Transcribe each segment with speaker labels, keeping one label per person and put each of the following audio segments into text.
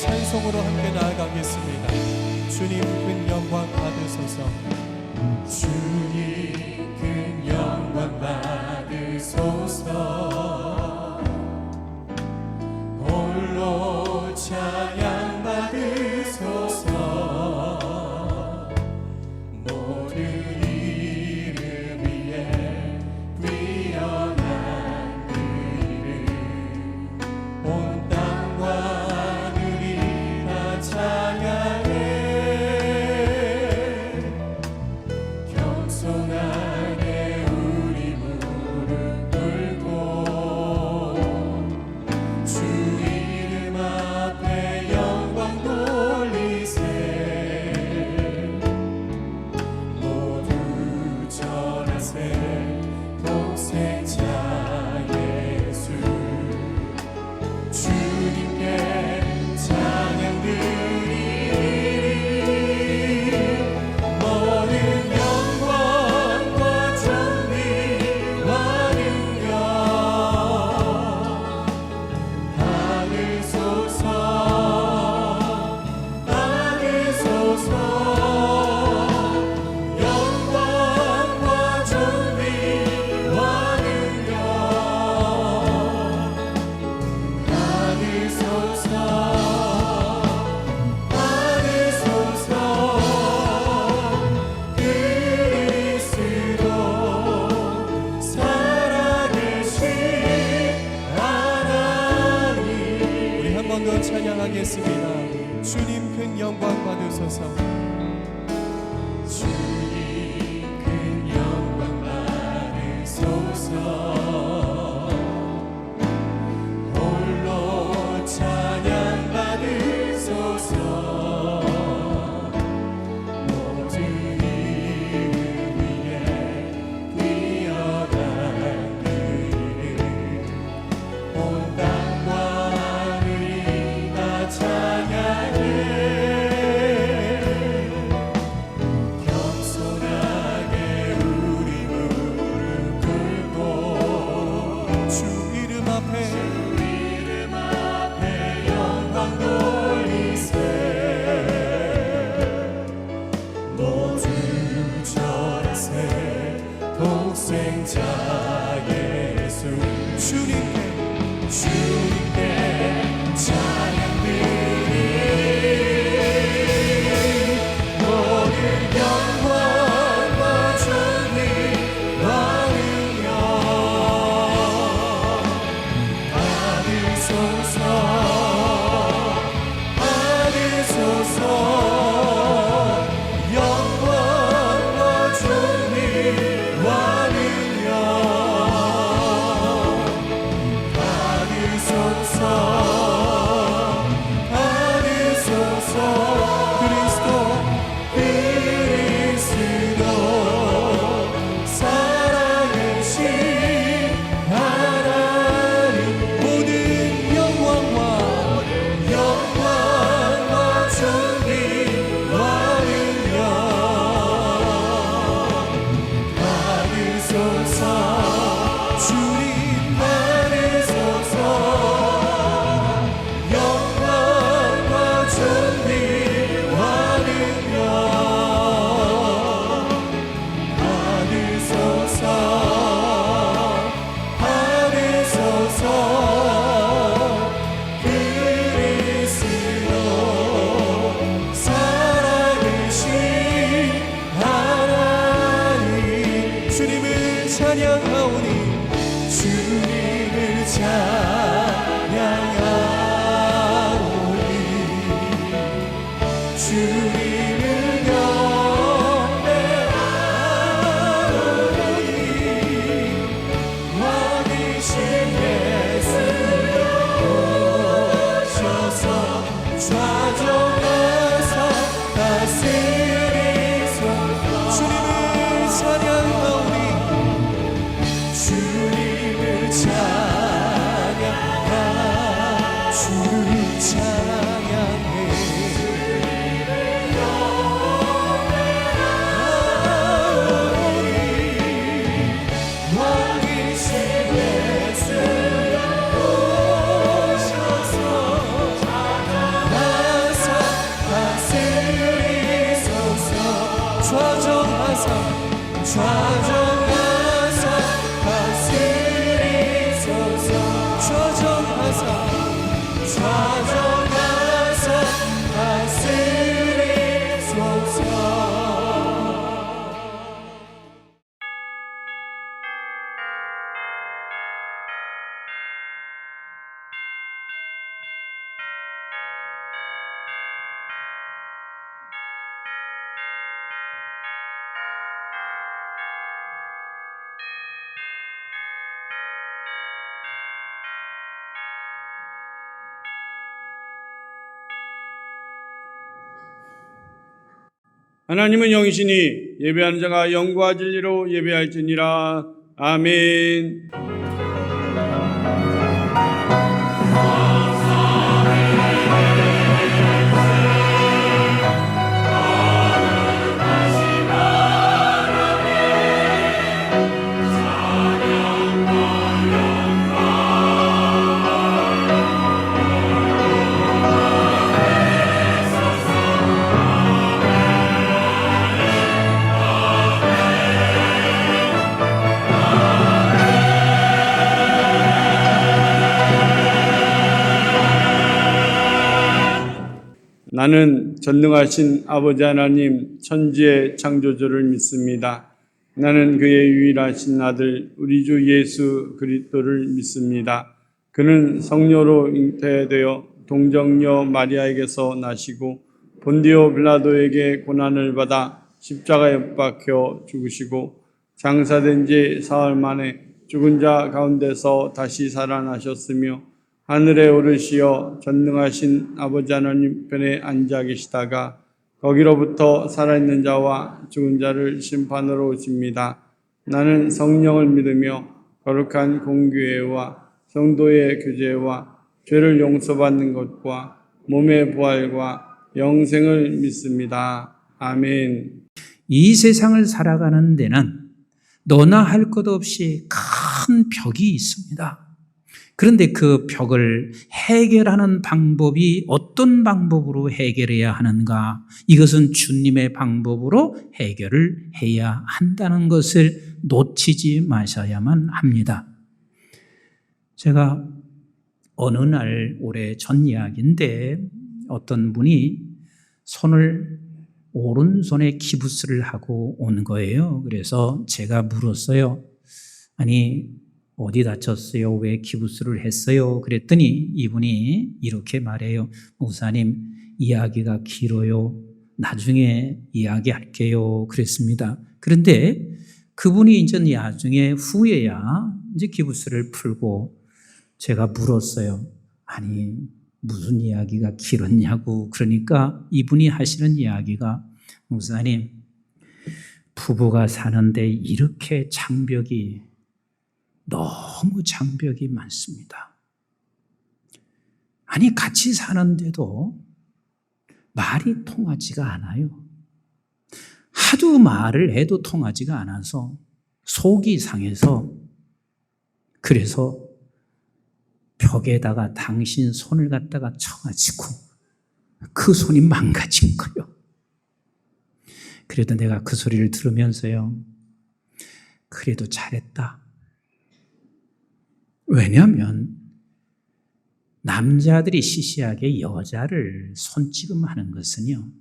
Speaker 1: 찬송으로 함께 나아가겠습니다. 주님 큰 영광 받으소서.
Speaker 2: 주님 큰 영광 받으소서. 홀로 찬양 받으소서. 모든 이름 위에 뛰어난 그 이름, 온 땅과 하늘이 다 찬양해. 겸손하게 우리 무릎 꿇고 주 이름 앞에 영광 돌리세. 모두 절하세. 독생자 예수 주님께 찬양 드리리. 모든 영광과 존귀와 능력 받으소서. 받으소서. 영광과 존귀와 능력 받으소서. 받으소서. 그리스도 살아계신 하나님.
Speaker 1: 우리 한 번 더 찬양하겠습니다. 주님 큰 영광 받으소서.
Speaker 2: 주님 큰 영광 받으소서. 홀로 찬양 받으소서. 모든 이름 위에 뛰어난 그 이름, 온 땅과 하늘이 다 찬양해. 겸손하게 우리 무릎 꿇고
Speaker 1: 주 이름 앞에
Speaker 2: 영광 돌리세. 모두 절하세. 독생자 예수 주님께 찬양 드리리. 모든 영광과 존귀와 능력 받으소서. 받으소서. 영광과 존귀와 능력 받으소서. 받으소서. 그리스도 살아계신 하나님.
Speaker 1: 모든 영광과
Speaker 2: 존귀와 능력 받으소서. 주님 받으소서. 영광과 존귀와 능력 받으소서. 받으소서. 그리스도 살아계신 하나님.
Speaker 1: 주님을 찬양하오니
Speaker 2: 주님을 찬양하오니 주님을 경배하오니 왕이신 예수 오셔서 좌정하사 다스리소서.
Speaker 1: 주님을 찬양하오니
Speaker 2: 주님을 찬양하 주를 찬양해. 왕이신 예수 오셔서
Speaker 3: 하나님은 영이시니 예배하는 자가 영과 진리로 예배할지니라. 아멘. 나는 전능하신 아버지 하나님 천지의 창조주를 믿습니다. 나는 그의 유일하신 아들 우리 주 예수 그리스도를 믿습니다. 그는 성령으로 잉태되어 동정녀 마리아에게서 나시고 본디오 빌라도에게 고난을 받아 십자가에 못 박혀 죽으시고 장사된 지 사흘 만에 죽은 자 가운데서 다시 살아나셨으며 하늘에 오르시어 전능하신 아버지 하나님 편에 앉아 계시다가 거기로부터 살아있는 자와 죽은 자를 심판으로 오십니다. 나는 성령을 믿으며 거룩한 공교회와 성도의 교제와 죄를 용서받는 것과 몸의 부활과 영생을 믿습니다. 아멘.
Speaker 4: 이 세상을 살아가는 데는 너나 할 것 없이 큰 벽이 있습니다. 그런데 그 벽을 해결하는 방법이 어떤 방법으로 해결해야 하는가? 이것은 주님의 방법으로 해결을 해야 한다는 것을 놓치지 마셔야만 합니다. 제가 어느 날 오래 전 이야기인데 어떤 분이 손을 오른손에 기부스를 하고 온 거예요. 그래서 제가 물었어요. 아니 어디 다쳤어요? 왜 기부스를 했어요? 그랬더니 이분이 이렇게 말해요. 목사님, 이야기가 길어요. 나중에 이야기할게요. 그랬습니다. 그런데 그분이 이제 나중에 후에야 이제 기부스를 풀고 제가 물었어요. 아니, 무슨 이야기가 길었냐고. 그러니까 이분이 하시는 이야기가 목사님, 부부가 사는데 이렇게 너무 장벽이 많습니다. 아니 같이 사는데도 말이 통하지가 않아요. 하도 말을 해도 통하지가 않아서 속이 상해서 그래서 벽에다가 당신 손을 갖다가 쳐가지고 그 손이 망가진 거예요. 그래도 내가 그 소리를 들으면서요. 그래도 잘했다. 왜냐하면 남자들이 시시하게 여자를 손찌검하는 것은요.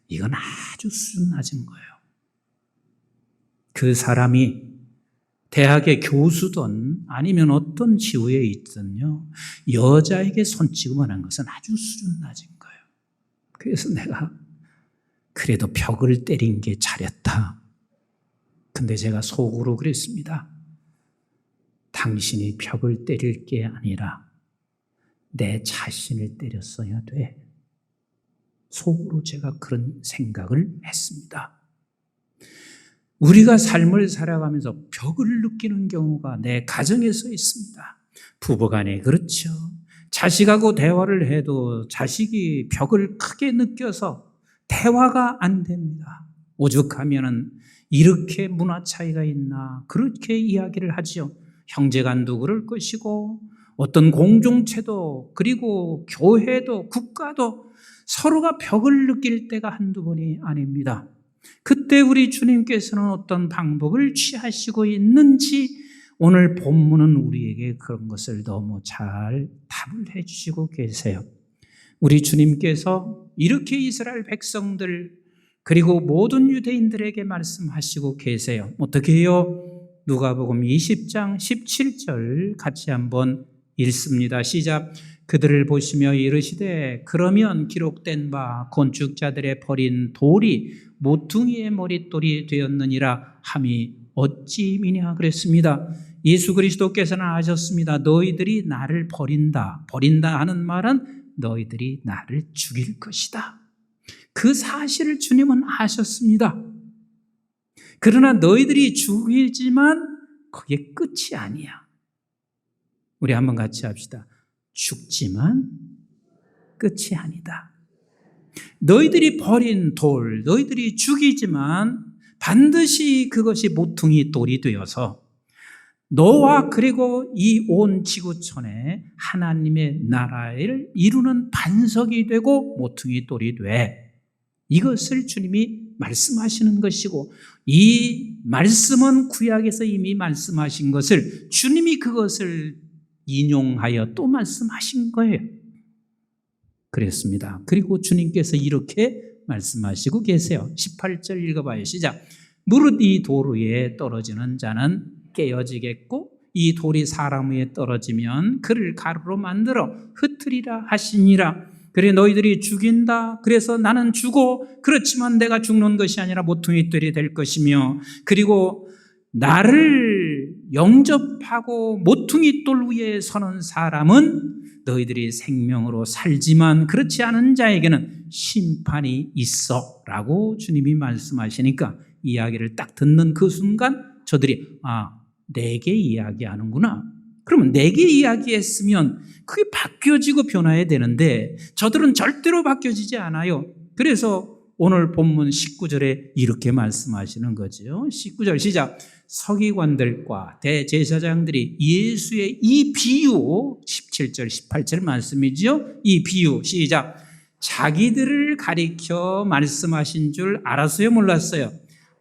Speaker 4: 이건 아주 수준 낮은 거예요. 그 사람이 대학의 교수든 아니면 어떤 지위에 있든요. 여자에게 손찌검하는 것은 아주 수준 낮은 거예요. 그래서 내가 그래도 벽을 때린 게 잘했다. 근데 제가 속으로 그랬습니다. 당신이 벽을 때릴 게 아니라 내 자신을 때렸어야 돼. 속으로 제가 그런 생각을 했습니다. 우리가 삶을 살아가면서 벽을 느끼는 경우가 내 가정에서 있습니다. 부부간에 그렇죠. 자식하고 대화를 해도 자식이 벽을 크게 느껴서 대화가 안 됩니다. 오죽하면은 이렇게 문화 차이가 있나 그렇게 이야기를 하지요. 형제간도 그럴 것이고 어떤 공동체도 그리고 교회도 국가도 서로가 벽을 느낄 때가 한두 번이 아닙니다. 그때 우리 주님께서는 어떤 방법을 취하시고 있는지 오늘 본문은 우리에게 그런 것을 너무 잘 답을 해주시고 계세요. 우리 주님께서 이렇게 이스라엘 백성들 그리고 모든 유대인들에게 말씀하시고 계세요. 어떻게 해요? 누가복음 20장 17절 같이 한번 읽습니다. 시작. 그들을 보시며 이르시되 그러면 기록된 바 건축자들의 버린 돌이 모퉁이의 머릿돌이 되었느니라 함이 어찌 미냐 그랬습니다. 예수 그리스도께서는 하셨습니다. 너희들이 나를 버린다 하는 말은 너희들이 나를 죽일 것이다. 그 사실을 주님은 아셨습니다. 그러나 너희들이 죽이지만 그게 끝이 아니야. 우리 한번 같이 합시다. 죽지만 끝이 아니다. 너희들이 버린 돌, 너희들이 죽이지만 반드시 그것이 모퉁이 돌이 되어서 너와 그리고 이 온 지구촌에 하나님의 나라를 이루는 반석이 되고 모퉁이 돌이 돼. 이것을 주님이 말씀하시는 것이고, 이 말씀은 구약에서 이미 말씀하신 것을 주님이 그것을 인용하여 또 말씀하신 거예요. 그랬습니다. 그리고 주님께서 이렇게 말씀하시고 계세요. 18절 읽어봐요. 시작. 무릇 이 돌 위에 떨어지는 자는 깨어지겠고 이 돌이 사람 위에 떨어지면 그를 가루로 만들어 흩으리라 하시니라. 그래 너희들이 죽인다. 그래서 나는 죽어. 그렇지만 내가 죽는 것이 아니라 모퉁이 돌이 될 것이며, 그리고 나를 영접하고 모퉁이 돌 위에 서는 사람은 너희들이 생명으로 살지만 그렇지 않은 자에게는 심판이 있어 라고 주님이 말씀하시니까 이야기를 딱 듣는 그 순간 저들이 내게 이야기하는구나. 그러면 내게 이야기했으면 그게 바뀌어지고 변화해야 되는데 저들은 절대로 바뀌어지지 않아요. 그래서 오늘 본문 19절에 이렇게 말씀하시는 거죠. 19절 시작. 서기관들과 대제사장들이 예수의 이 비유, 17절 18절 말씀이죠. 이 비유 시작. 자기들을 가리켜 말씀하신 줄 알았어요, 몰랐어요?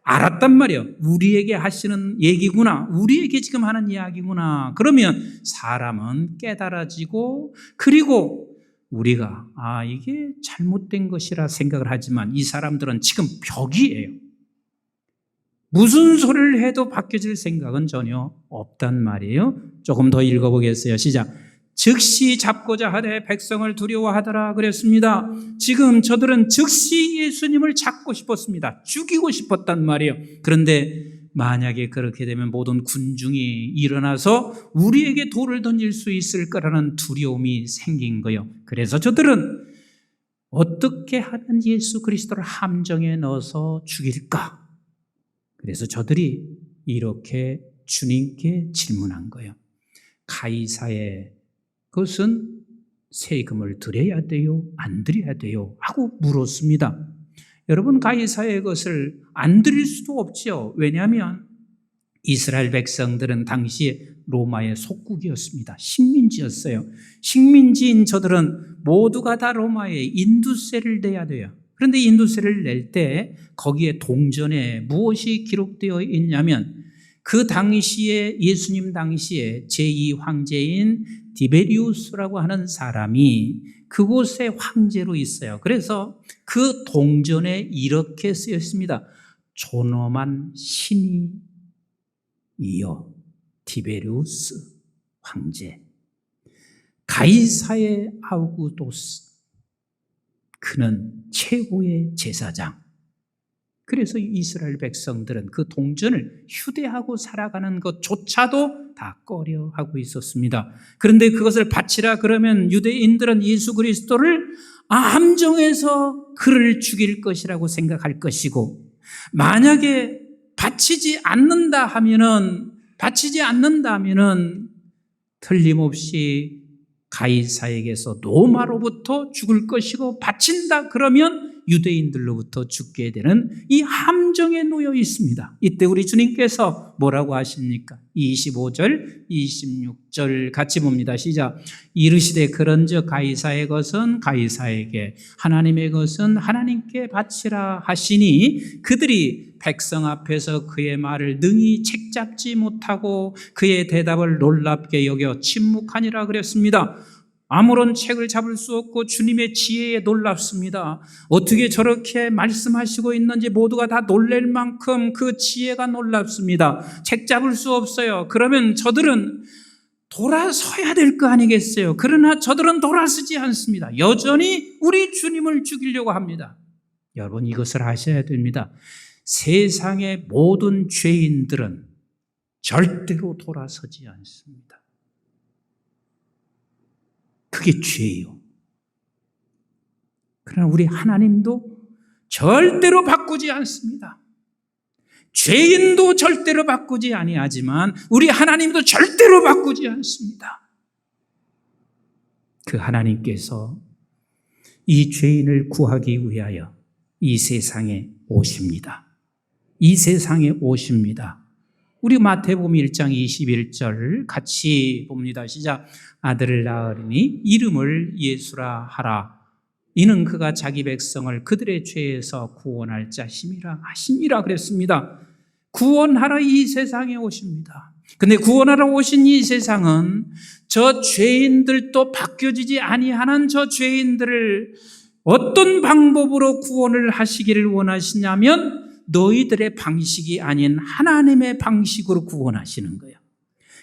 Speaker 4: 알았단 말이에요. 우리에게 하시는 얘기구나. 우리에게 지금 하는 이야기구나. 그러면 사람은 깨달아지고, 그리고 우리가 이게 잘못된 것이라 생각을 하지만 이 사람들은 지금 벽이에요. 무슨 소리를 해도 바뀌어질 생각은 전혀 없단 말이에요. 조금 더 읽어보겠어요. 시작. 즉시 잡고자 하되 백성을 두려워하더라 그랬습니다. 지금 저들은 즉시 예수님을 잡고 싶었습니다. 죽이고 싶었단 말이에요. 그런데 만약에 그렇게 되면 모든 군중이 일어나서 우리에게 돌을 던질 수 있을 거라는 두려움이 생긴 거예요. 그래서 저들은 어떻게 하면 예수 그리스도를 함정에 넣어서 죽일까? 그래서 저들이 이렇게 주님께 질문한 거예요. 가이사의 그것은 세금을 드려야 돼요? 안 드려야 돼요? 하고 물었습니다. 여러분, 가이사의 것을 안 드릴 수도 없죠. 왜냐하면 이스라엘 백성들은 당시에 로마의 속국이었습니다. 식민지였어요. 식민지인 저들은 모두가 다 로마에 인두세를 내야 돼요. 그런데 인두세를 낼 때 거기에 동전에 무엇이 기록되어 있냐면 그 당시에 예수님 당시에 제2황제인 디베리우스라고 하는 사람이 그곳의 황제로 있어요. 그래서 그 동전에 이렇게 쓰여 있습니다. 존엄한 신이여 디베리우스 황제, 가이사의 아우구도스, 그는 최고의 제사장. 그래서 이스라엘 백성들은 그 동전을 휴대하고 살아가는 것조차도 다 꺼려하고 있었습니다. 그런데 그것을 바치라 그러면 유대인들은 예수 그리스도를 함정해서 그를 죽일 것이라고 생각할 것이고, 만약에 바치지 않는다 하면은 틀림없이 가이사에게서 로마로부터 죽을 것이고, 바친다 그러면 유대인들로부터 죽게 되는 이 함정에 놓여 있습니다. 이때 우리 주님께서 뭐라고 하십니까? 25절, 26절 같이 봅니다. 시작. 이르시되 그런즉 가이사의 것은 가이사에게, 하나님의 것은 하나님께 바치라 하시니, 그들이 백성 앞에서 그의 말을 능히 책잡지 못하고 그의 대답을 놀랍게 여겨 침묵하니라 그랬습니다. 아무런 책을 잡을 수 없고 주님의 지혜에 놀랍습니다. 어떻게 저렇게 말씀하시고 있는지 모두가 다 놀랄 만큼 그 지혜가 놀랍습니다. 책 잡을 수 없어요. 그러면 저들은 돌아서야 될 거 아니겠어요? 그러나 저들은 돌아서지 않습니다. 여전히 우리 주님을 죽이려고 합니다. 여러분, 이것을 아셔야 됩니다. 세상의 모든 죄인들은 절대로 돌아서지 않습니다. 그게 죄예요. 그러나 우리 하나님도 절대로 바꾸지 않습니다. 죄인도 절대로 바꾸지 아니하지만 우리 하나님도 절대로 바꾸지 않습니다. 그 하나님께서 이 죄인을 구하기 위하여 이 세상에 오십니다. 이 세상에 오십니다. 우리 마태복음 1장 21절 같이 봅니다. 시작. 아들을 낳으리니 이름을 예수라 하라. 이는 그가 자기 백성을 그들의 죄에서 구원할 자심이라 하시니라 그랬습니다. 구원하러 이 세상에 오십니다. 근데 구원하러 오신 이 세상은 저 죄인들도 바뀌어지지 아니하는 저 죄인들을 어떤 방법으로 구원을 하시기를 원하시냐면 너희들의 방식이 아닌 하나님의 방식으로 구원하시는 거예요.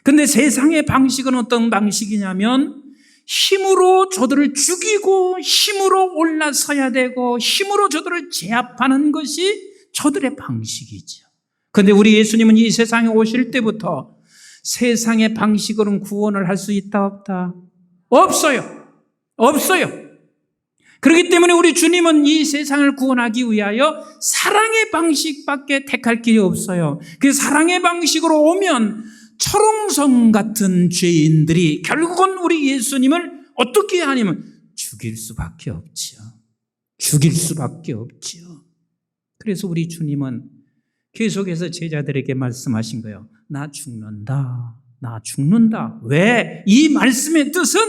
Speaker 4: 근데 세상의 방식은 어떤 방식이냐면 힘으로 저들을 죽이고 힘으로 올라서야 되고 힘으로 저들을 제압하는 것이 저들의 방식이죠. 그런데 우리 예수님은 이 세상에 오실 때부터 세상의 방식으로는 구원을 할 수 있다 없다? 없어요. 없어요. 그렇기 때문에 우리 주님은 이 세상을 구원하기 위하여 사랑의 방식밖에 택할 길이 없어요. 그 사랑의 방식으로 오면 철옹성 같은 죄인들이 결국은 우리 예수님을 어떻게 하냐면 죽일 수밖에 없죠. 죽일 수밖에 없죠. 그래서 우리 주님은 계속해서 제자들에게 말씀하신 거예요. 나 죽는다. 나 죽는다. 왜? 이 말씀의 뜻은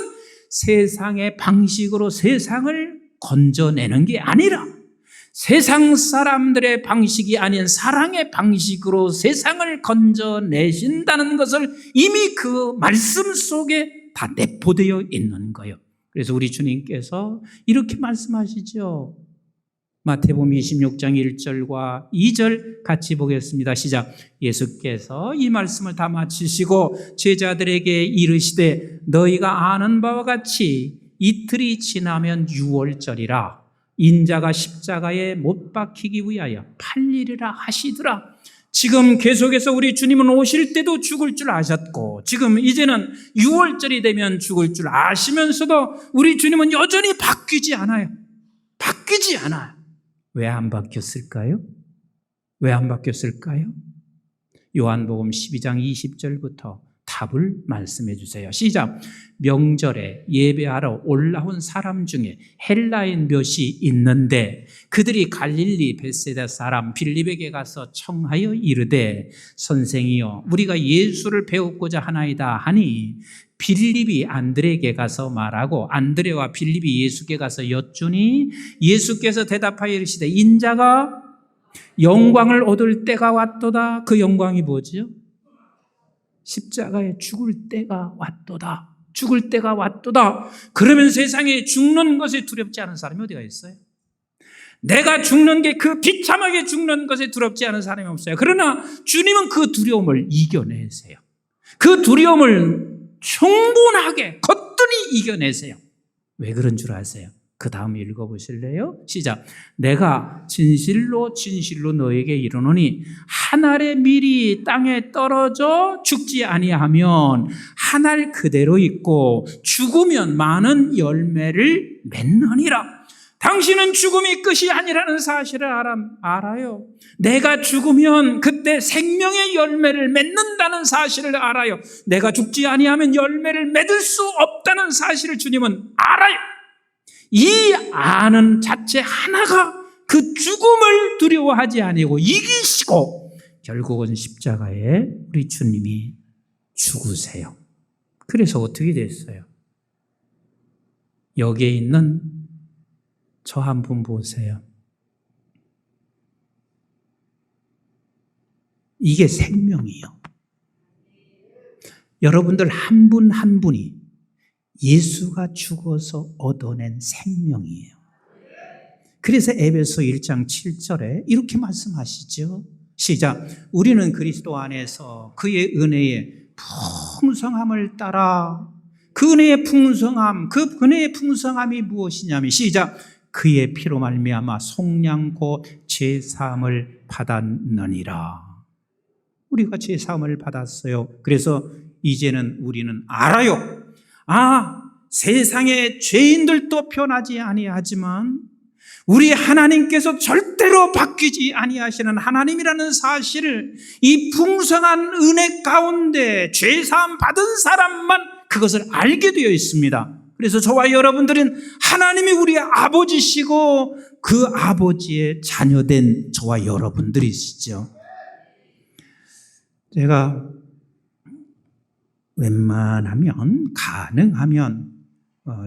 Speaker 4: 세상의 방식으로 세상을 건져내는 게 아니라 세상 사람들의 방식이 아닌 사랑의 방식으로 세상을 건져내신다는 것을 이미 그 말씀 속에 다 내포되어 있는 거예요. 그래서 우리 주님께서 이렇게 말씀하시죠. 마태복음 26장 1절과 2절 같이 보겠습니다. 시작. 예수께서 이 말씀을 다 마치시고 제자들에게 이르시되 너희가 아는 바와 같이 이틀이 지나면 유월절이라 인자가 십자가에 못 박히기 위하여 팔리리라 하시더라. 지금 계속해서 우리 주님은 오실 때도 죽을 줄 아셨고 지금 이제는 유월절이 되면 죽을 줄 아시면서도 우리 주님은 여전히 바뀌지 않아요. 바뀌지 않아요. 왜 안 바뀌었을까요? 왜 안 바뀌었을까요? 요한복음 12장 20절부터 답을 말씀해 주세요. 시작. 명절에 예배하러 올라온 사람 중에 헬라인 몇이 있는데 그들이 갈릴리 벳세다 사람 빌립에게 가서 청하여 이르되 선생이여 우리가 예수를 배우고자 하나이다 하니 빌립이 안드레에게 가서 말하고 안드레와 빌립이 예수께 가서 여쭈니 예수께서 대답하여 이르시되 인자가 영광을 얻을 때가 왔도다. 그 영광이 뭐지요? 십자가에 죽을 때가 왔도다. 죽을 때가 왔도다. 그러면 세상에 죽는 것에 두렵지 않은 사람이 어디가 있어요? 내가 죽는 게 그 비참하게 죽는 것에 두렵지 않은 사람이 없어요. 그러나 주님은 그 두려움을 이겨내세요. 그 두려움을 충분하게 거뜬히 이겨내세요. 왜 그런 줄 아세요? 그 다음 읽어보실래요? 시작. 내가 진실로 진실로 너에게 이르노니 한 알의 밀이 땅에 떨어져 죽지 아니하면 한 알 그대로 있고 죽으면 많은 열매를 맺느니라. 당신은 죽음이 끝이 아니라는 사실을 알아요. 내가 죽으면 그때 생명의 열매를 맺는다는 사실을 알아요. 내가 죽지 아니하면 열매를 맺을 수 없다는 사실을 주님은 알아요. 이 아는 자체 하나가 그 죽음을 두려워하지 아니고 이기시고 결국은 십자가에 우리 주님이 죽으세요. 그래서 어떻게 됐어요? 여기에 있는 저 한 분 보세요. 이게 생명이에요. 여러분들 한 분 한 분이 예수가 죽어서 얻어낸 생명이에요. 그래서 에베소 1장 7절에 이렇게 말씀하시죠. 시작. 우리는 그리스도 안에서 그의 은혜의 풍성함을 따라 그 은혜의 풍성함, 그 은혜의 풍성함이 무엇이냐면 시작. 그의 피로 말미암아 속량고 제사함을 받았느니라. 우리가 제사함을 받았어요. 그래서 이제는 우리는 알아요. 세상의 죄인들도 변하지 아니하지만 우리 하나님께서 절대로 바뀌지 아니하시는 하나님이라는 사실을 이 풍성한 은혜 가운데 죄사함 받은 사람만 그것을 알게 되어 있습니다. 그래서 저와 여러분들은 하나님이 우리의 아버지시고 그 아버지의 자녀된 저와 여러분들이시죠. 제가 웬만하면 가능하면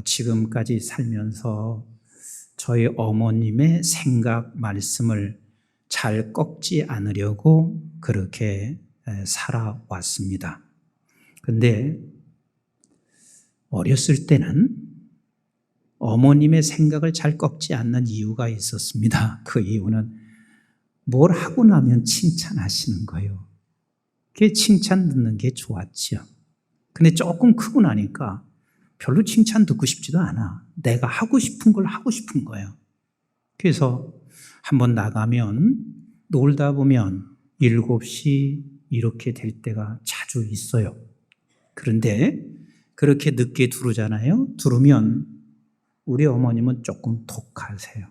Speaker 4: 지금까지 살면서 저희 어머님의 생각, 말씀을 잘 꺾지 않으려고 그렇게 살아왔습니다. 그런데 어렸을 때는 어머님의 생각을 잘 꺾지 않는 이유가 있었습니다. 그 이유는 뭘 하고 나면 칭찬하시는 거예요. 그게 칭찬 듣는 게 좋았죠. 근데 조금 크고 나니까 별로 칭찬 듣고 싶지도 않아. 내가 하고 싶은 걸 하고 싶은 거예요. 그래서 한번 나가면 놀다 보면 7시 이렇게 될 때가 자주 있어요. 그런데 그렇게 늦게 들어오잖아요. 들어오면 우리 어머님은 조금 독하세요.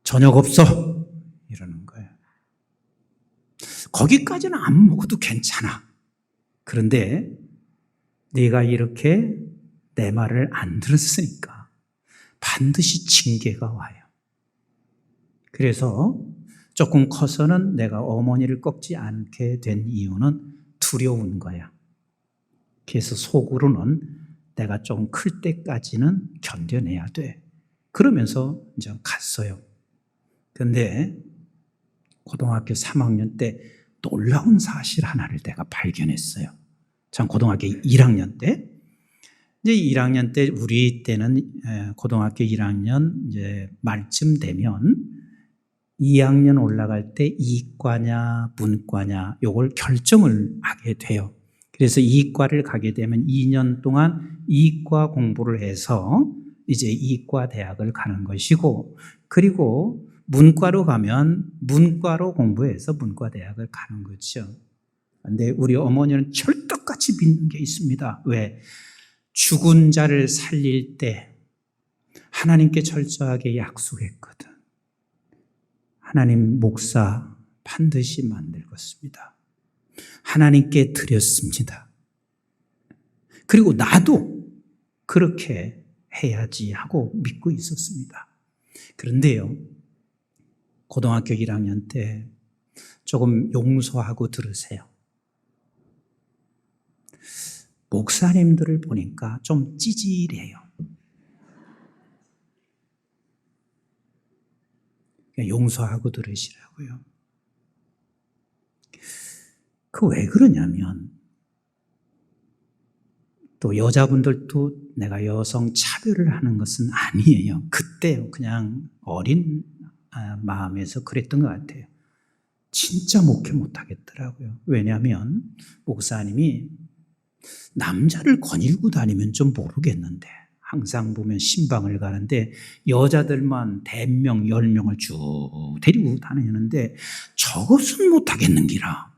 Speaker 4: 저녁 없어 이러는 거예요. 거기까지는 안 먹어도 괜찮아. 그런데 네가 이렇게 내 말을 안 들었으니까 반드시 징계가 와요. 그래서 조금 커서는 내가 어머니를 꺾지 않게 된 이유는 두려운 거야. 그래서 속으로는 내가 좀 클 때까지는 견뎌내야 돼. 그러면서 이제 갔어요. 그런데 고등학교 3학년 때 놀라운 사실 하나를 내가 발견했어요. 전 고등학교 1학년 때, 이제 1학년 때 우리 때는 고등학교 1학년 이제 말쯤 되면 2학년 올라갈 때 이과냐 문과냐 요걸 결정을 하게 돼요. 그래서 이과를 가게 되면 2년 동안 이과 공부를 해서 이제 이과 대학을 가는 것이고, 그리고 문과로 가면 문과로 공부해서 문과 대학을 가는 거죠. 그런데 우리 어머니는 철떡같이 믿는 게 있습니다. 왜? 죽은 자를 살릴 때 하나님께 철저하게 약속했거든. 하나님 목사 반드시 만들겠습니다. 하나님께 드렸습니다. 그리고 나도 그렇게 해야지 하고 믿고 있었습니다. 그런데요, 고등학교 1학년 때 조금 용서하고 들으세요. 목사님들을 보니까 좀 찌질해요. 용서하고 들으시라고요. 그 왜 그러냐면, 또 여자분들도 내가 여성 차별을 하는 것은 아니에요. 그때 그냥 어린 마음에서 그랬던 것 같아요. 진짜 목회 못하겠더라고요. 왜냐하면 목사님이 남자를 거닐고 다니면 좀 모르겠는데 항상 보면 신방을 가는데 여자들만 100명, 10명을 쭉 데리고 다니는데 저것은 못하겠는기라.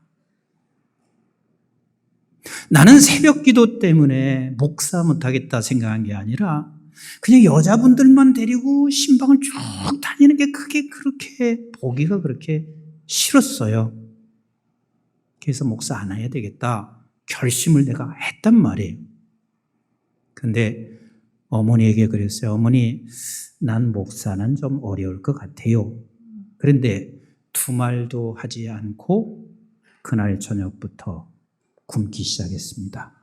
Speaker 4: 나는 새벽 기도 때문에 목사 못하겠다 생각한 게 아니라 그냥 여자분들만 데리고 신방을 쭉 다니는 게 그게 그렇게 보기가 그렇게 싫었어요. 그래서 목사 안 해야 되겠다 결심을 내가 했단 말이에요. 근데 어머니에게 그랬어요. 어머니, 난 목사는 좀 어려울 것 같아요. 그런데 두 말도 하지 않고 그날 저녁부터 굶기 시작했습니다.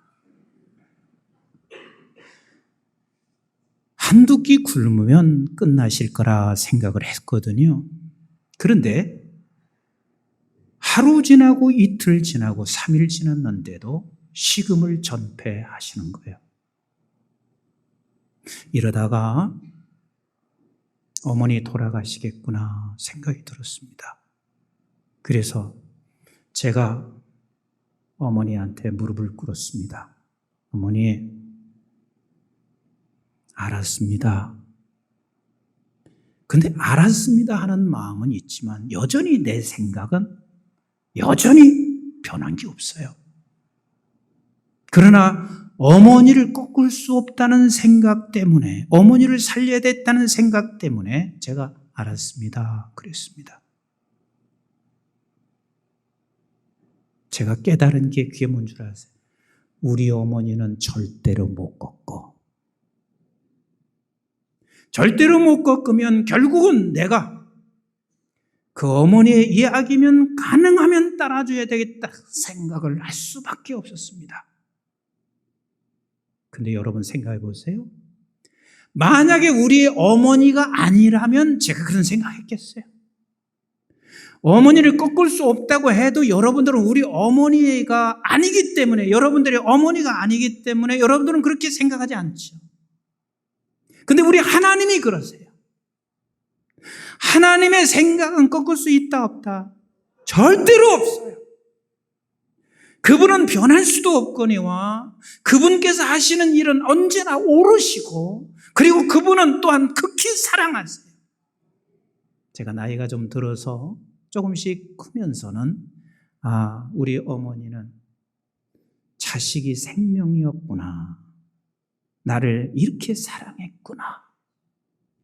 Speaker 4: 한두 끼 굶으면 끝나실 거라 생각을 했거든요. 그런데 하루 지나고 이틀 지나고 3일 지났는데도 식음을 전폐하시는 거예요. 이러다가 어머니 돌아가시겠구나 생각이 들었습니다. 그래서 제가 어머니한테 무릎을 꿇었습니다. 어머니, 알았습니다. 근데 알았습니다 하는 마음은 있지만 여전히 내 생각은 여전히 변한 게 없어요. 그러나 어머니를 꺾을 수 없다는 생각 때문에, 어머니를 살려야 됐다는 생각 때문에 제가 알았습니다. 그랬습니다. 제가 깨달은 게 그게 뭔 줄 아세요? 우리 어머니는 절대로 못 꺾어. 절대로 못 꺾으면 결국은 내가 그 어머니의 이야기면 가능하면 따라줘야 되겠다 생각을 할 수밖에 없었습니다. 근데 여러분 생각해 보세요. 만약에 우리 어머니가 아니라면 제가 그런 생각했겠어요? 어머니를 꺾을 수 없다고 해도 여러분들은 우리 어머니가 아니기 때문에, 여러분들의 어머니가 아니기 때문에 여러분들은 그렇게 생각하지 않죠. 근데 우리 하나님이 그러세요. 하나님의 생각은 꺾을 수 있다 없다? 절대로 없어요. 그분은 변할 수도 없거니와 그분께서 하시는 일은 언제나 옳으시고, 그리고 그분은 또한 극히 사랑하세요. 제가 나이가 좀 들어서 조금씩 크면서는 우리 어머니는 자식이 생명이었구나. 나를 이렇게 사랑했구나.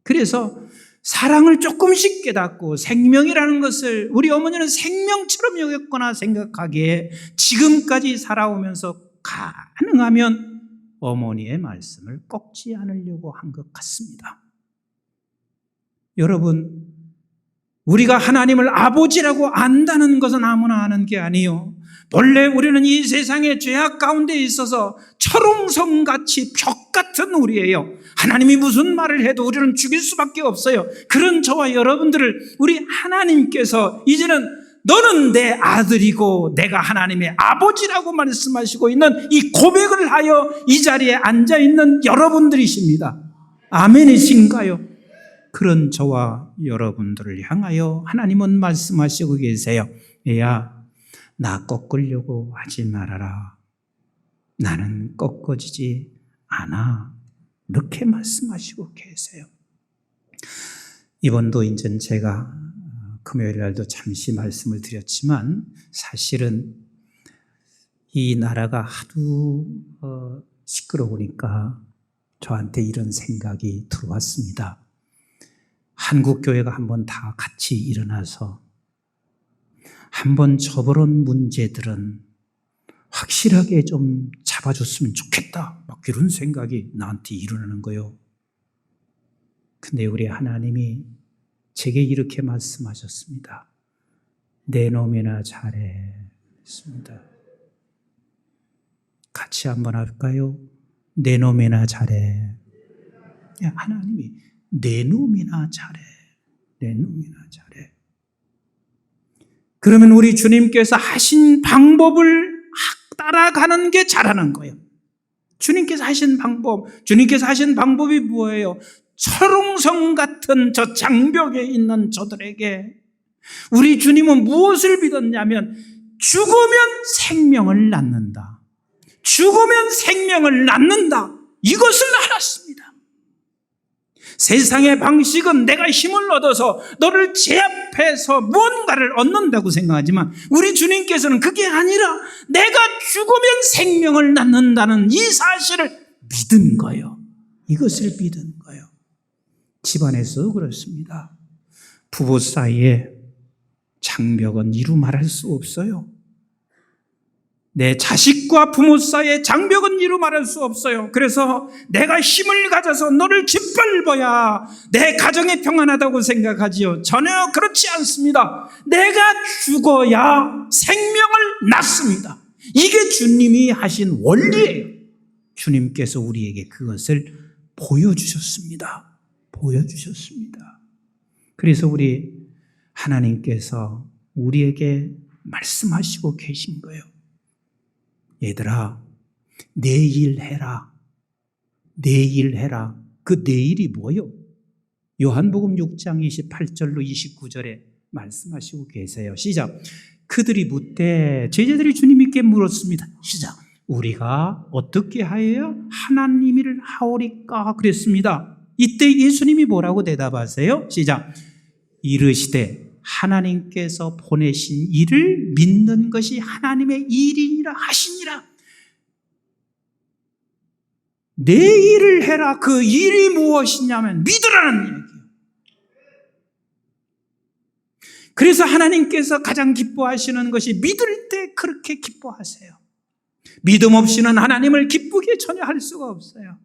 Speaker 4: 그래서 사랑을 조금씩 깨닫고 생명이라는 것을 우리 어머니는 생명처럼 여겼구나 생각하기에 지금까지 살아오면서 가능하면 어머니의 말씀을 꺾지 않으려고 한 것 같습니다. 여러분, 우리가 하나님을 아버지라고 안다는 것은 아무나 아는 게 아니요. 본래 우리는 이 세상의 죄악 가운데 있어서 철옹성같이 벽 같은 우리예요. 하나님이 무슨 말을 해도 우리는 죽일 수밖에 없어요. 그런 저와 여러분들을 우리 하나님께서 이제는 너는 내 아들이고 내가 하나님의 아버지라고 말씀하시고 있는 이 고백을 하여 이 자리에 앉아있는 여러분들이십니다. 아멘이신가요? 그런 저와 여러분들을 향하여 하나님은 말씀하시고 계세요. 얘야, 나 꺾으려고 하지 말아라. 나는 꺾어지지 않아. 이렇게 말씀하시고 계세요. 이번도 이제 제가 금요일 날도 잠시 말씀을 드렸지만 사실은 이 나라가 하도 시끄러우니까 저한테 이런 생각이 들어왔습니다. 한국교회가 한번 다 같이 일어나서 한번 저런 문제들은 확실하게 좀 잡아줬으면 좋겠다. 막 이런 생각이 나한테 일어나는 거예요. 근데 우리 하나님이 제게 이렇게 말씀하셨습니다. 내 놈이나 잘해. 했습니다. 같이 한번 할까요? 내 놈이나 잘해. 하나님이 내 놈이나 잘해. 내 놈이나 잘해. 그러면 우리 주님께서 하신 방법을 따라가는 게 잘하는 거예요. 주님께서 하신 방법이 뭐예요? 철옹성 같은 저 장벽에 있는 저들에게 우리 주님은 무엇을 믿었냐면 죽으면 생명을 낳는다. 죽으면 생명을 낳는다. 이것을 알았습니다. 세상의 방식은 내가 힘을 얻어서 너를 제압해서 무언가를 얻는다고 생각하지만 우리 주님께서는 그게 아니라 내가 죽으면 생명을 낳는다는 이 사실을 믿은 거예요. 이것을 믿은 거예요. 집안에서 그렇습니다. 부부 사이에 장벽은 이루 말할 수 없어요. 내 자식과 부모 사이의 장벽은 이루 말할 수 없어요. 그래서 내가 힘을 가져서 너를 짓밟아야 내 가정이 평안하다고 생각하지요. 전혀 그렇지 않습니다. 내가 죽어야 생명을 낳습니다. 이게 주님이 하신 원리예요. 주님께서 우리에게 그것을 보여주셨습니다. 보여주셨습니다. 그래서 우리 하나님께서 우리에게 말씀하시고 계신 거예요. 얘들아, 내일 해라. 내일 해라. 그 내일이 뭐요? 요한복음 6장 28절로 29절에 말씀하시고 계세요. 시작. 그들이 묻되 제자들이 주님께 물었습니다. 시작. 우리가 어떻게 하여야 하나님 일을 하오리까? 그랬습니다. 이때 예수님이 뭐라고 대답하세요? 시작. 이르시되 하나님께서 보내신 일을 믿는 것이 하나님의 일이라 하시니라. 내 일을 해라. 그 일이 무엇이냐면 믿으라는 얘기예요. 그래서 하나님께서 가장 기뻐하시는 것이 믿을 때 그렇게 기뻐하세요. 믿음 없이는 하나님을 기쁘게 전혀 할 수가 없어요.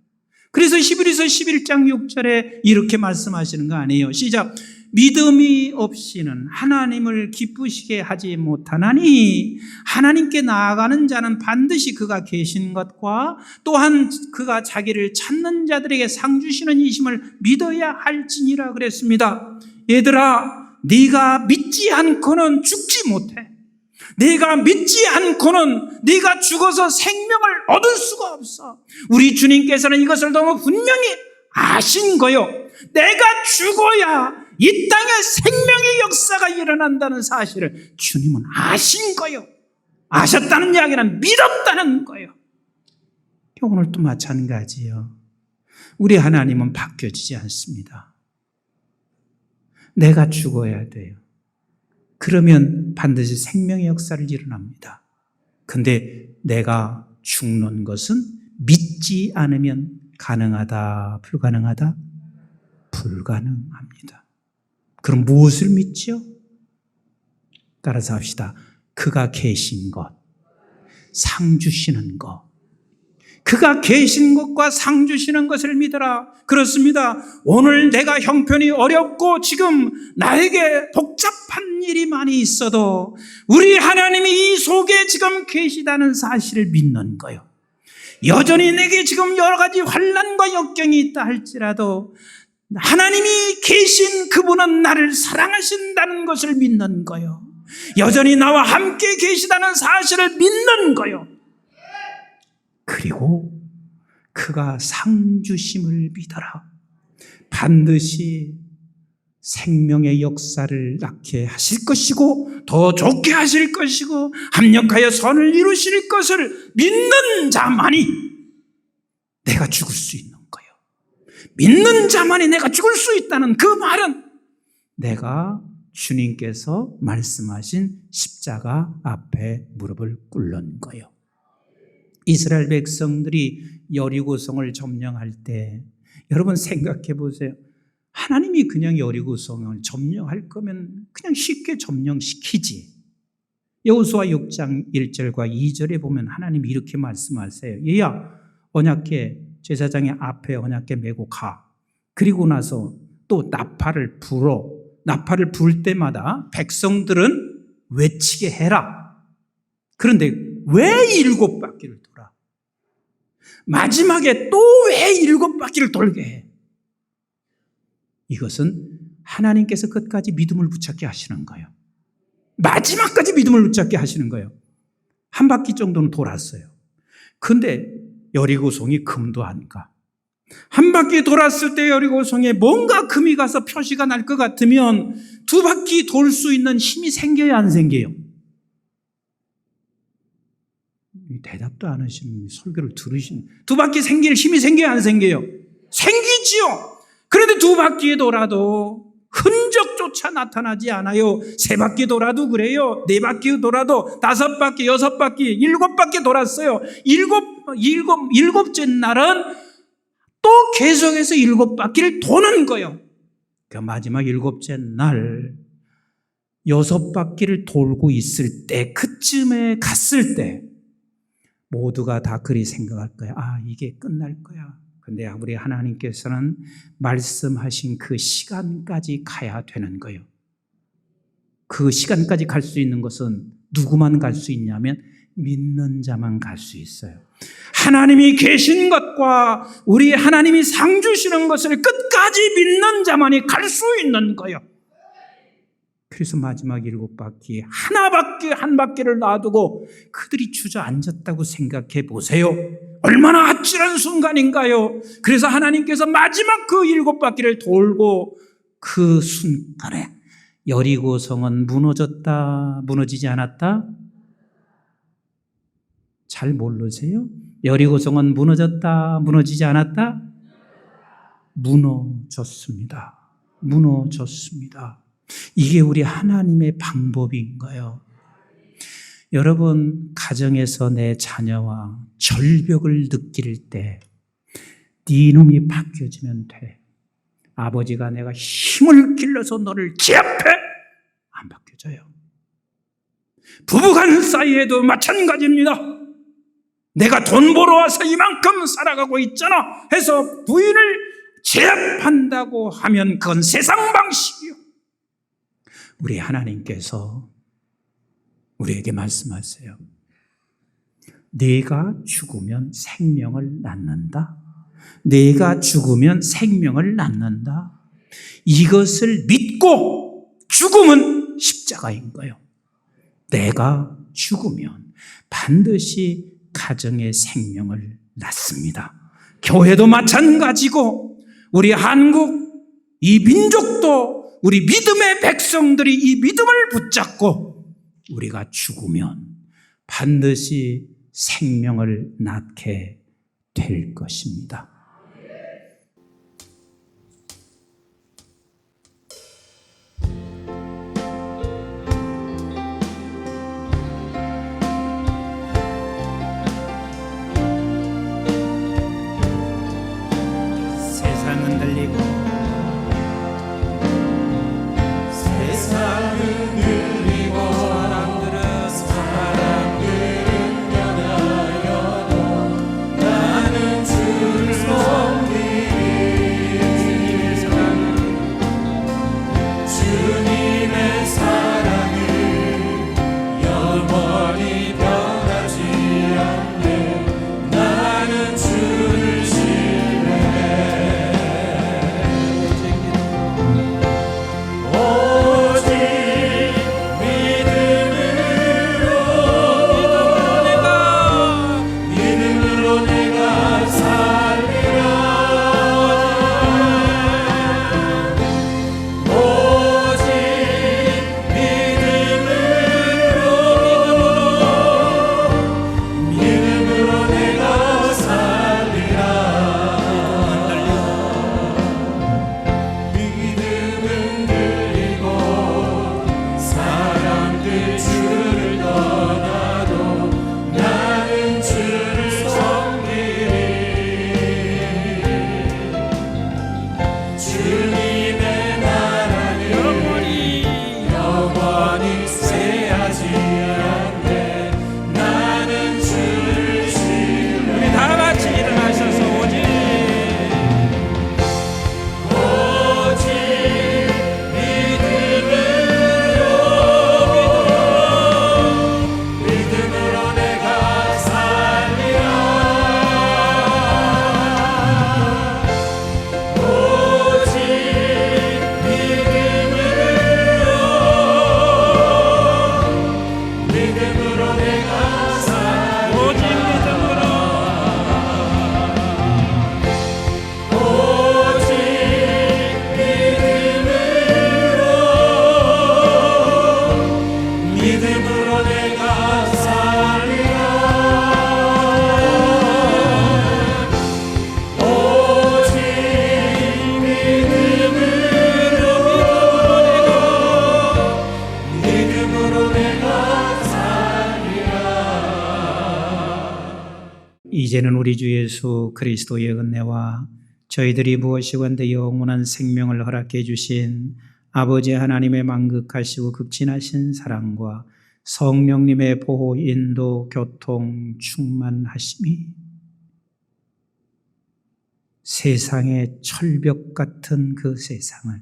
Speaker 4: 그래서 히브리서 11장 6절에 이렇게 말씀하시는 거 아니에요. 시작. 믿음이 없이는 하나님을 기쁘시게 하지 못하나니 하나님께 나아가는 자는 반드시 그가 계신 것과 또한 그가 자기를 찾는 자들에게 상 주시는 이심을 믿어야 할지니라 그랬습니다. 얘들아, 네가 믿지 않고는 죽지 못해. 네가 믿지 않고는 네가 죽어서 생명을 얻을 수가 없어. 우리 주님께서는 이것을 너무 분명히 아신 거요. 내가 죽어야 이 땅에 생명의 역사가 일어난다는 사실을 주님은 아신 거요. 아셨다는 이야기는 믿었다는 거예요. 오늘도 마찬가지예요. 우리 하나님은 바뀌어지지 않습니다. 내가 죽어야 돼요. 그러면 반드시 생명의 역사를 일어납니다. 근데 내가 죽는 것은 믿지 않으면 가능하다, 불가능하다? 불가능합니다. 그럼 무엇을 믿죠? 따라서 합시다. 그가 계신 것, 상 주시는 것. 그가 계신 것과 상 주시는 것을 믿어라. 그렇습니다. 오늘 내가 형편이 어렵고 지금 나에게 복잡한 일이 많이 있어도 우리 하나님이 이 속에 지금 계시다는 사실을 믿는 거예요. 여전히 내게 지금 여러 가지 환난과 역경이 있다 할지라도 하나님이 계신 그분은 나를 사랑하신다는 것을 믿는 거예요. 여전히 나와 함께 계시다는 사실을 믿는 거예요. 그리고 그가 상 주심을 믿어라. 반드시 생명의 역사를 낳게 하실 것이고 더 좋게 하실 것이고 합력하여 선을 이루실 것을 믿는 자만이 내가 죽을 수 있는 거예요. 믿는 자만이 내가 죽을 수 있다는 그 말은 내가 주님께서 말씀하신 십자가 앞에 무릎을 꿇는 거예요. 이스라엘 백성들이 여리고성을 점령할 때 여러분 생각해 보세요. 하나님이 그냥 여리고성을 점령할 거면 그냥 쉽게 점령시키지. 여호수아 6장 1절과 2절에 보면 하나님이 이렇게 말씀하세요. 얘야, 언약궤 제사장의 앞에 언약궤 메고 가. 그리고 나서 또 나팔을 불어. 나팔을 불 때마다 백성들은 외치게 해라. 그런데 왜 7바퀴를 돌아? 마지막에 또 왜 7바퀴를 돌게 해? 이것은 하나님께서 끝까지 믿음을 붙잡게 하시는 거예요. 마지막까지 믿음을 붙잡게 하시는 거예요. 한 바퀴 정도는 돌았어요. 근데 여리고성이 금도 안 가. 한 바퀴 돌았을 때 여리고성에 뭔가 금이 가서 표시가 날 것 같으면 2바퀴 돌 수 있는 힘이 생겨야 안 생겨요? 대답도 안 하시는 설교를 들으시는 2바퀴 생길 힘이 생겨야 안 생겨요? 생기지요. 그런데 2바퀴에 돌아도 흔적조차 나타나지 않아요. 3바퀴 돌아도 그래요. 4바퀴 돌아도 5바퀴, 6바퀴, 7바퀴 돌았어요. 일곱째 날은 또 계속해서 7바퀴를 도는 거예요. 그 마지막 7째 날 6바퀴를 돌고 있을 때, 그쯤에 갔을 때 모두가 다 그리 생각할 거야. 아, 이게 끝날 거야. 근데 우리 하나님께서는 말씀하신 그 시간까지 가야 되는 거예요. 그 시간까지 갈 수 있는 것은 누구만 갈 수 있냐면 믿는 자만 갈 수 있어요. 하나님이 계신 것과 우리 하나님이 상 주시는 것을 끝까지 믿는 자만이 갈 수 있는 거예요. 그래서 마지막 7바퀴 한 바퀴를 놔두고 그들이 주저앉았다고 생각해 보세요. 얼마나 아찔한 순간인가요? 그래서 하나님께서 마지막 그 7바퀴를 돌고 그 순간에 여리고성은 무너졌다, 무너지지 않았다? 잘 모르세요? 여리고성은 무너졌다, 무너지지 않았다? 무너졌습니다. 무너졌습니다. 이게 우리 하나님의 방법인 거예요. 여러분, 가정에서 내 자녀와 절벽을 느낄 때 네 놈이 바뀌어지면 돼. 아버지가 내가 힘을 길러서 너를 제압해. 안 바뀌어져요. 부부간 사이에도 마찬가지입니다. 내가 돈 벌어와서 이만큼 살아가고 있잖아 해서 부인을 제압한다고 하면 그건 세상 방식이요. 우리 하나님께서 우리에게 말씀하세요. 네가 죽으면 생명을 낳는다. 네가 죽으면 생명을 낳는다. 이것을 믿고 죽음은 십자가인 거예요. 내가 죽으면 반드시 가정의 생명을 낳습니다. 교회도 마찬가지고 우리 한국 이 민족도 우리 믿음의 백성들이 이 믿음을 붙잡고 우리가 죽으면 반드시 생명을 낳게 될 것입니다. 세상은 들리고
Speaker 2: 세상은 느리고 사람들은 변하여도 나는 주를 섬기리. 주님의 사랑은 영원히 변하지 않네. 나는 주를
Speaker 4: 이제는 우리 주 예수 그리스도의 은혜와 저희들이 무엇이건대 영원한 생명을 허락해 주신 아버지 하나님의 만극하시고 극진하신 사랑과 성령님의 보호, 인도, 교통, 충만하심이 세상의 철벽 같은 그 세상을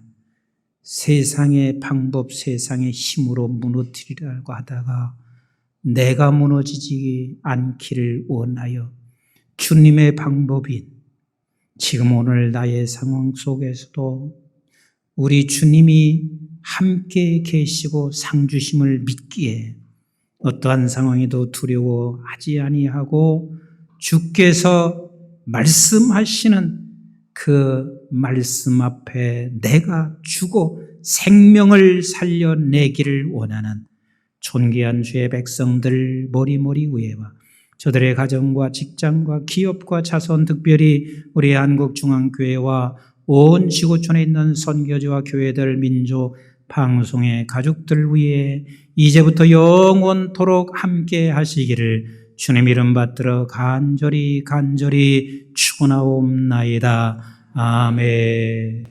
Speaker 4: 세상의 방법, 세상의 힘으로 무너뜨리려고 하다가 내가 무너지지 않기를 원하여 주님의 방법인 지금 오늘 나의 상황 속에서도 우리 주님이 함께 계시고 상 주심을 믿기에 어떠한 상황에도 두려워하지 아니하고 주께서 말씀하시는 그 말씀 앞에 내가 주고 생명을 살려내기를 원하는 존귀한 주의 백성들 머리머리 위에와 저들의 가정과 직장과 기업과 자손, 특별히 우리 한국중앙교회와 온 지구촌에 있는 선교지와 교회들, 민족, 방송의 가족들 위에 이제부터 영원토록 함께 하시기를 주님 이름 받들어 간절히 축원하옵나이다. 아멘.